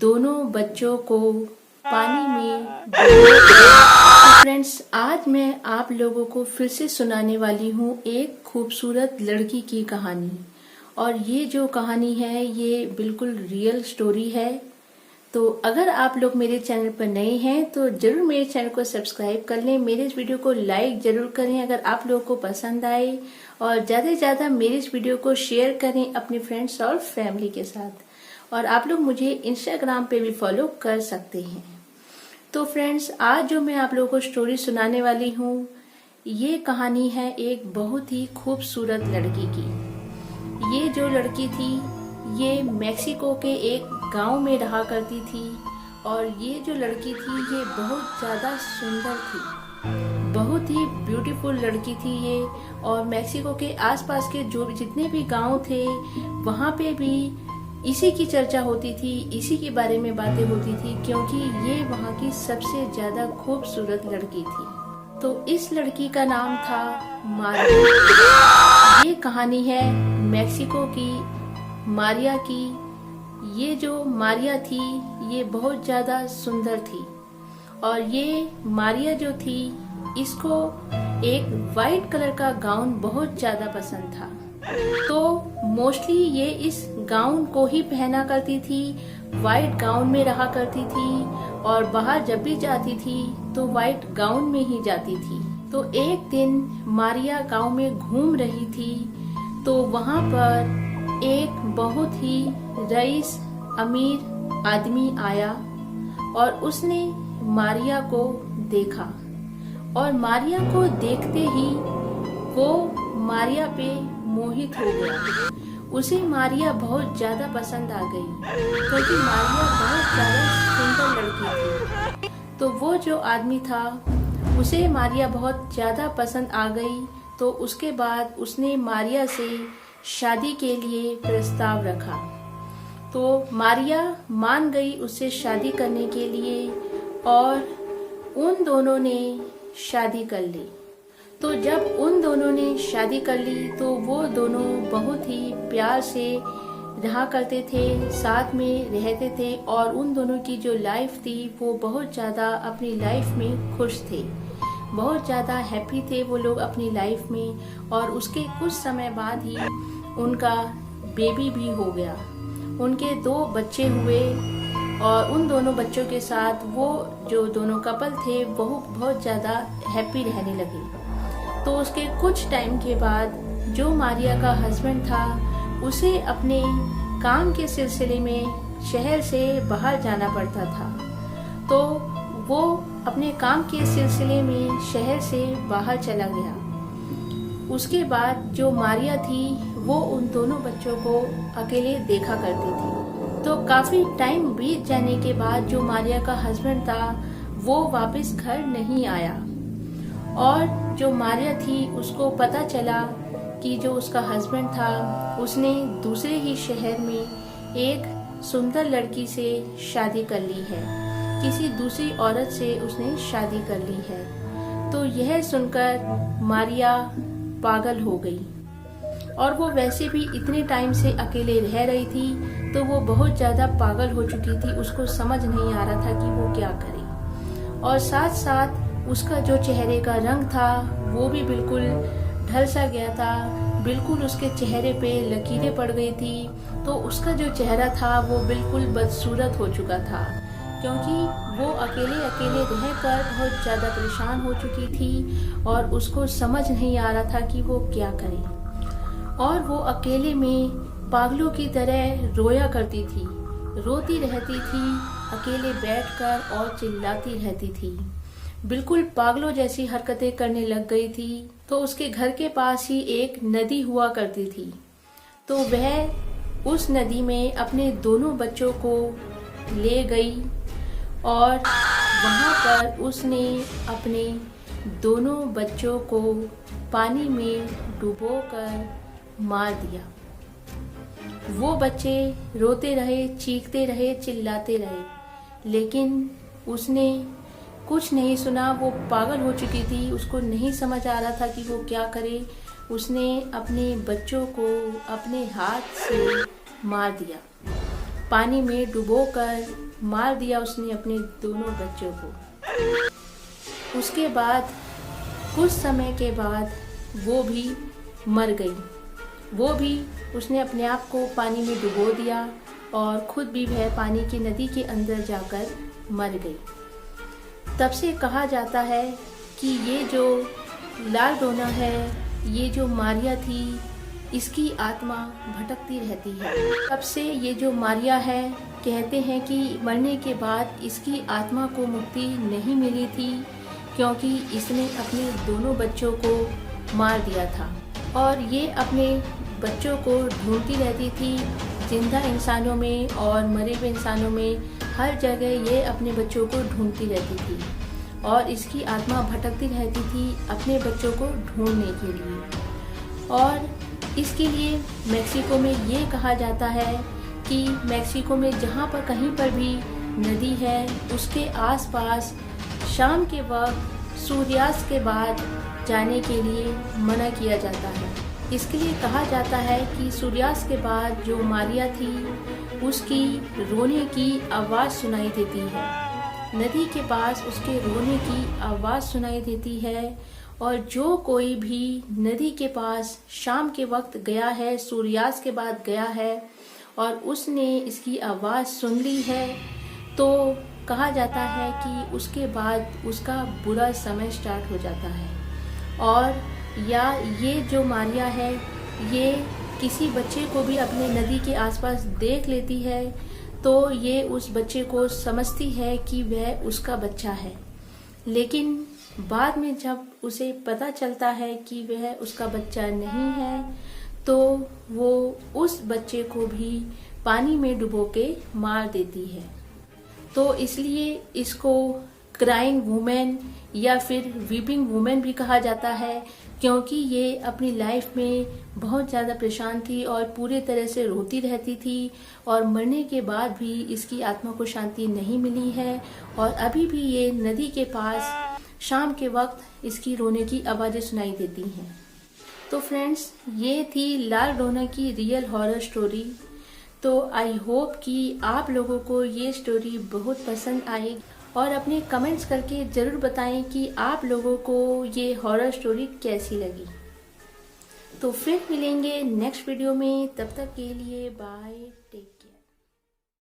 दोनों बच्चों को पानी में फ्रेंड्स, आज मैं आप लोगों को फिर से सुनाने वाली हूँ एक खूबसूरत लड़की की कहानी। और ये जो कहानी है ये बिल्कुल रियल स्टोरी है। तो अगर आप लोग मेरे चैनल पर नए हैं तो जरूर मेरे चैनल को सब्सक्राइब कर लें, मेरे इस वीडियो को लाइक जरूर करें अगर आप लोगों को पसंद आए, और ज्यादा से ज्यादा मेरे इस वीडियो को शेयर करें अपने फ्रेंड्स और फैमिली के साथ। और आप लोग मुझे इंस्टाग्राम पे भी फॉलो कर सकते हैं। तो फ्रेंड्स, आज जो मैं आप लोगों को स्टोरी सुनाने वाली हूँ ये कहानी है एक बहुत ही खूबसूरत लड़की की। ये जो लड़की थी ये मेक्सिको के एक गांव में रहा करती थी, और ये जो लड़की थी ये बहुत ज्यादा सुंदर थी, बहुत ही ब्यूटीफुल लड़की थी ये। और मेक्सिको के आसपास के जो जितने भी गांव थे वहाँ पे भी इसी की चर्चा होती थी, इसी के बारे में बातें होती थी, क्योंकि ये वहाँ की सबसे ज्यादा खूबसूरत लड़की थी। तो इस लड़की का नाम था मारिया। ये कहानी है मेक्सिको की मारिया की। ये जो मारिया थी ये बहुत ज्यादा सुंदर थी, और ये मारिया जो थी इसको एक वाइट कलर का गाउन बहुत ज्यादा पसंद था। तो मोस्टली ये इस गाउन को ही पहना करती थी, वाइट गाउन में रहा करती थी, और बाहर जब भी जाती थी तो वाइट गाउन में ही जाती थी। तो एक दिन मारिया गांव में घूम रही थी तो वहां पर एक बहुत ही रईस अमीर आदमी आया और उसने मारिया को देखा, और मारिया को देखते ही वो मारिया पे मोहित हो गया। उसे मारिया बहुत ज्यादा पसंद आ गई, क्योंकि मारिया बहुत ज्यादा सुंदर लड़की थी। तो वो जो आदमी था उसे मारिया बहुत ज्यादा पसंद आ गई। तो उसके बाद उसने मारिया से शादी के लिए प्रस्ताव रखा। तो मारिया मान गई उससे शादी करने के लिए, और उन दोनों ने शादी कर ली। तो जब उन दोनों ने शादी कर ली तो वो दोनों बहुत ही प्यार से रहा करते थे, साथ में रहते थे, और उन दोनों की जो लाइफ थी वो बहुत ज्यादा अपनी लाइफ में खुश थे, बहुत ज्यादा हैप्पी थे वो लोग अपनी लाइफ में। और उसके कुछ समय बाद ही उनका बेबी भी हो गया, उनके 2 बच्चे हुए, और उन दोनों बच्चों के साथ वो जो दोनों कपल थे वो बहुत ज्यादा हैप्पी रहने लगे। तो उसके कुछ टाइम के बाद जो मारिया का हस्बैंड था उसे अपने काम के सिलसिले में शहर से बाहर जाना पड़ता था। तो वो अपने काम के सिलसिले में शहर से बाहर चला गया। उसके बाद जो मारिया थी वो उन दोनों बच्चों को अकेले देखा करती थी। तो काफी टाइम बीत जाने के बाद जो मारिया का हस्बैंड था वो वापस घर नहीं आया, और जो मारिया थी उसको पता चला कि जो उसका हस्बैंड था उसने दूसरे ही शहर में एक सुंदर लड़की से शादी कर ली है, किसी दूसरी औरत से उसने शादी कर ली है। तो यह सुनकर मारिया पागल हो गई, और वो वैसे भी इतने टाइम से अकेले रह रही थी तो वो बहुत ज्यादा पागल हो चुकी थी। उसको समझ नहीं आ रहा था कि वो क्या करे, और साथ साथ उसका जो चेहरे का रंग था वो भी बिल्कुल ढल सा गया था, बिल्कुल उसके चेहरे पे लकीरें पड़ गई थी। तो उसका जो चेहरा था वो बिल्कुल बदसूरत हो चुका था, क्योंकि वो अकेले अकेले रहकर बहुत ज्यादा परेशान हो चुकी थी, और उसको समझ नहीं आ रहा था कि वो क्या करे। और वो अकेले में पागलों की तरह रोया करती थी, रोती रहती थी अकेले बैठकर, और चिल्लाती रहती थी, बिल्कुल पागलों जैसी हरकतें करने लग गई थी। तो उसके घर के पास ही एक नदी हुआ करती थी। तो वह उस नदी में अपने दोनों बच्चों को ले गई, और वहां पर उसने अपने दोनों बच्चों को पानी में डुबोकर मार दिया। वो बच्चे रोते रहे, चीखते रहे, चिल्लाते रहे, लेकिन उसने कुछ नहीं सुना। वो पागल हो चुकी थी, उसको नहीं समझ आ रहा था कि वो क्या करे। उसने अपने बच्चों को अपने हाथ से मार दिया। पानी में डुबोकर मार दिया उसने अपने दोनों बच्चों को। उसके बाद कुछ समय के बाद वो भी मर गई। वो भी उसने अपने आप को पानी में डुबो दिया और खुद भी वह पानी की नदी के अंदर जाकर मर गई। तब से कहा जाता है कि ये जो लाल डोना है, ये जो मारिया थी, इसकी आत्मा भटकती रहती है। तब से ये जो मारिया है, कहते हैं कि मरने के बाद इसकी आत्मा को मुक्ति नहीं मिली थी, क्योंकि इसने अपने दोनों बच्चों को मार दिया था और ये अपने बच्चों को ढूंढती रहती थी, जिंदा इंसानों में और मरे हुए इंसानों में, हर जगह ये अपने बच्चों को ढूंढती रहती थी और इसकी आत्मा भटकती रहती थी अपने बच्चों को ढूंढने के लिए। और इसके लिए मेक्सिको में ये कहा जाता है कि मेक्सिको में जहाँ पर कहीं पर भी नदी है, उसके आसपास शाम के वक्त सूर्यास्त के बाद जाने के लिए मना किया जाता है। इसके लिए कहा जाता है कि सूर्यास्त के बाद जो मारिया थी, उसकी रोने की आवाज़ सुनाई देती है। नदी के पास उसके रोने की आवाज़ सुनाई देती है और जो कोई भी नदी के पास शाम के वक्त गया है, सूर्यास्त के बाद गया है और उसने इसकी आवाज़ सुन ली है, तो कहा जाता है कि उसके बाद उसका बुरा समय स्टार्ट हो जाता है। और या ये जो मारिया है, ये किसी बच्चे को भी अपने नदी के आसपास देख लेती है तो ये उस बच्चे को समझती है कि वह उसका बच्चा है। लेकिन बाद में जब उसे पता चलता है कि वह उसका बच्चा नहीं है, तो वो उस बच्चे को भी पानी में डुबो के मार देती है। तो इसलिए इसको क्राइंग वुमेन या फिर वीपिंग वुमेन भी कहा जाता है, क्योंकि ये अपनी लाइफ में बहुत ज़्यादा परेशान थी और पूरे तरह से रोती रहती थी और मरने के बाद भी इसकी आत्मा को शांति नहीं मिली है और अभी भी ये नदी के पास शाम के वक्त इसकी रोने की आवाज़ें सुनाई देती हैं। तो फ्रेंड्स, ये थी लाल डोना की रियल हॉरर स्टोरी। तो आई होप कि आप लोगों को ये स्टोरी बहुत पसंद आएगी और अपने कमेंट्स करके ज़रूर बताएं कि आप लोगों को ये हॉरर स्टोरी कैसी लगी। तो फिर मिलेंगे नेक्स्ट वीडियो में, तब तक के लिए बाय, टेक केयर।